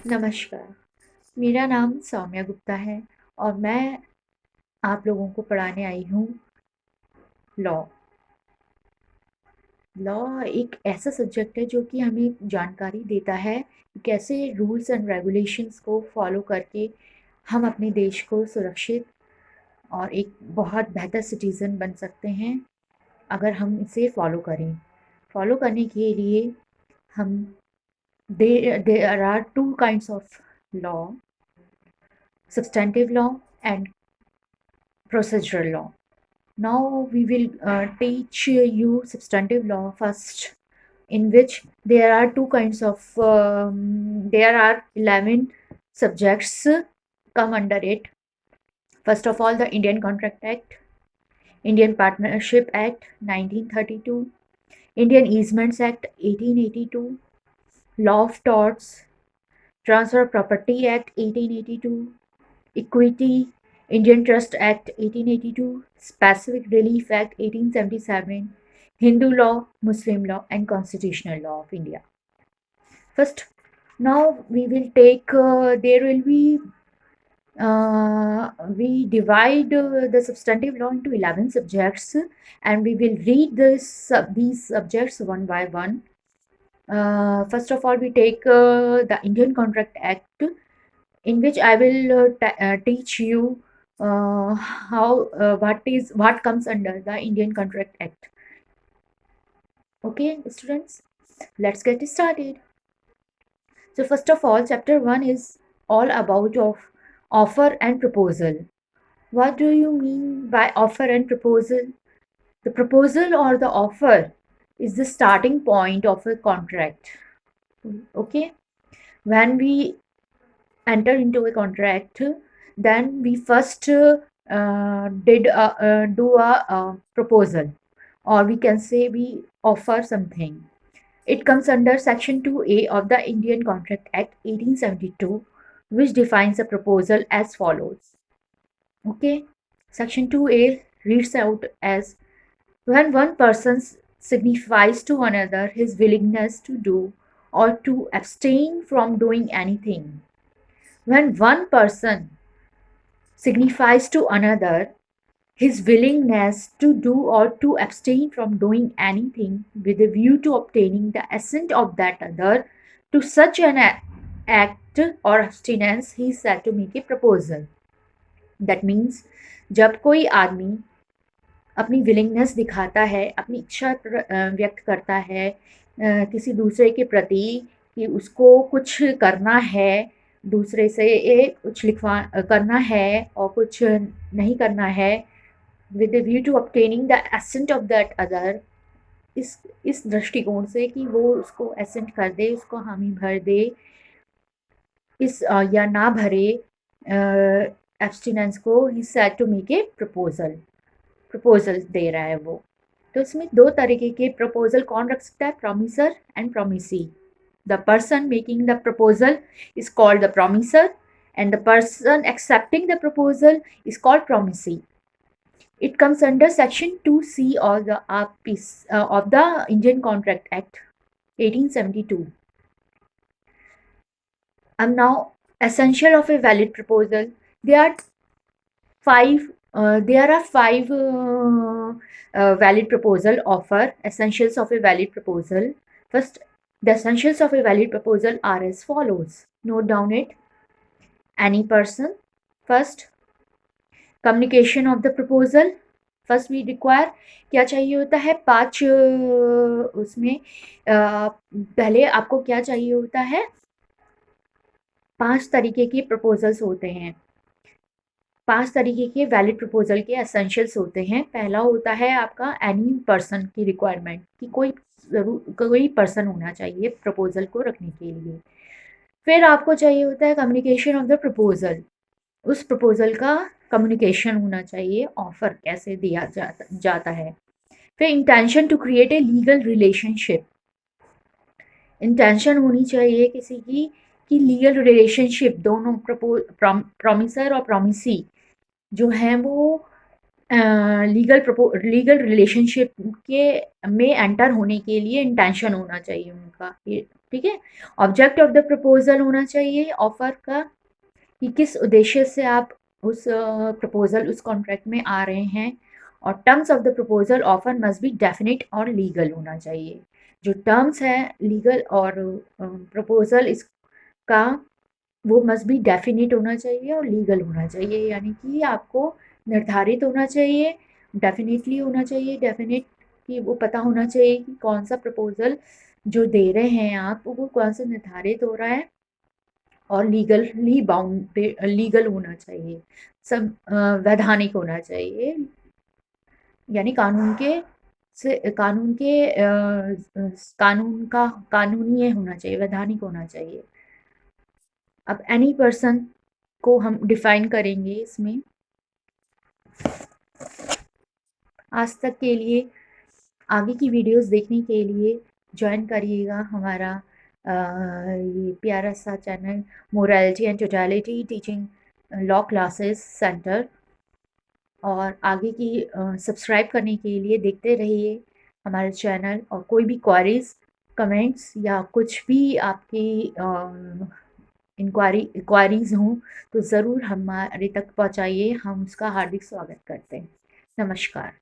नमस्कार, मेरा नाम सौम्या गुप्ता है और मैं आप लोगों को पढ़ाने आई हूँ लॉ। लॉ एक ऐसा सब्जेक्ट है जो कि हमें जानकारी देता है कि कैसे रूल्स एंड रेगुलेशंस को फॉलो करके हम अपने देश को सुरक्षित और एक बहुत बेहतर सिटीज़न बन सकते हैं, अगर हम इसे फॉलो करें। फॉलो करने के लिए हम there are two kinds of law, substantive law and procedural law. Now we will teach you substantive law first, in which there are two kinds of, there are 11 subjects come under it. First of all, the Indian Contract Act, Indian Partnership Act 1932, Indian Easements Act 1882, Law of Torts, Transfer of Property Act 1882, Equity, Indian Trust Act 1882, Specific Relief Act 1877, Hindu law, Muslim law, and Constitutional law of India. First, now we will take, there will be, we divide the substantive law into 11 subjects, and we will read these subjects one by one. First of all, we take the Indian Contract Act, in which I will teach you what comes under the Indian Contract Act. Okay, students, let's get started. So first of all, chapter 1 is all about of offer and proposal. What do you mean by offer and proposal? The proposal or the offer is the starting point of a contract. Okay, when we enter into a contract, then we first do a proposal, or we can say we offer something. It comes under Section 2A of the Indian Contract Act 1872, which defines a proposal as follows. Okay, Section 2A reads out as, when one person signifies to another his willingness to do or to abstain from doing anything. When one person signifies to another his willingness to do or to abstain from doing anything with a view to obtaining the assent of that other to such an act or abstinence, he is said to make a proposal. That means, जब कोई आदमी अपनी willingness दिखाता है, अपनी इच्छा व्यक्त करता है किसी दूसरे के प्रति कि उसको कुछ करना है, दूसरे से कुछ करना है और कुछ नहीं करना है, with the view to obtaining the assent of that other, इस दृष्टिकोण से कि वो उसको एसेंट कर दे, उसको हामी भर दे, या ना भरे एब्सटिनेंस को, he said to make a proposal दे रहा है वो। तो इसमें दो तरीके के प्रपोजल कौन रख सकता है? Promisor and promisee. The person making the proposal is called the promisor and the person accepting the proposal is called promisee. It comes under Section 2C of the Indian Contract Act 1872. And now, essential of a valid proposal. There are five valid proposal offer. Essentials of a valid proposal. First, the essentials of a valid proposal are as follows. Note down it. Any person. First, communication of the proposal. First we require क्या चाहिए होता है? उसमें पहले आपको क्या चाहिए होता है? 5 तरीके के प्रपोजल्स होते हैं, 5 तरीके के वैलिड प्रपोजल के एसेंशियल्स होते हैं। पहला होता है आपका एनी पर्सन की रिक्वायरमेंट, कि कोई पर्सन होना चाहिए प्रपोजल को रखने के लिए। फिर आपको चाहिए होता है कम्युनिकेशन ऑफ द प्रपोजल, उस प्रपोजल का कम्युनिकेशन होना चाहिए, ऑफर कैसे दिया जाता है। फिर intention to create a legal relationship, intention होनी चाहिए किसी की कि लीगल रिलेशनशिप दोनों प्रॉमिसर और प्रॉमिसी जो हैं वो लीगल रिलेशनशिप के में एंटर होने के लिए इंटेंशन होना चाहिए उनका, ये ठीक है। ऑब्जेक्ट ऑफ द प्रपोजल होना चाहिए ऑफर का, कि किस उद्देश्य से आप उस प्रपोजल उस कॉन्ट्रैक्ट में आ रहे हैं। और terms of the proposal offer must be definite और लीगल होना चाहिए। जो टर्म्स है लीगल और प्रपोजल इसका, वो मस्ट बी डेफिनेट होना चाहिए और लीगल होना चाहिए, यानी कि आपको निर्धारित होना चाहिए, डेफिनेटली होना चाहिए, डेफिनेट कि वो पता होना चाहिए कि कौन सा प्रपोजल जो दे रहे हैं आप वो कौन सा निर्धारित हो रहा है, और लीगली बाउंडेड लीगल होना चाहिए, सब वैधानिक होना चाहिए, यानी कानून का कानूनी होना चाहिए, वैधानिक होना चाहिए। अब एनी पर्सन को हम डिफाइन करेंगे इसमें। आज तक के लिए, आगे की वीडियोस देखने के लिए ज्वाइन करिएगा हमारा ये प्यारा सा channel, morality and totality teaching law classes centre. और आगे की सब्सक्राइब करने के लिए देखते रहिए हमारे चैनल। और कोई भी क्वारीज, कमेंट्स या कुछ भी आपकी इंक्वायरीज हों तो ज़रूर हमारे तक पहुंचाइए, हम उसका हार्दिक स्वागत करते हैं। नमस्कार।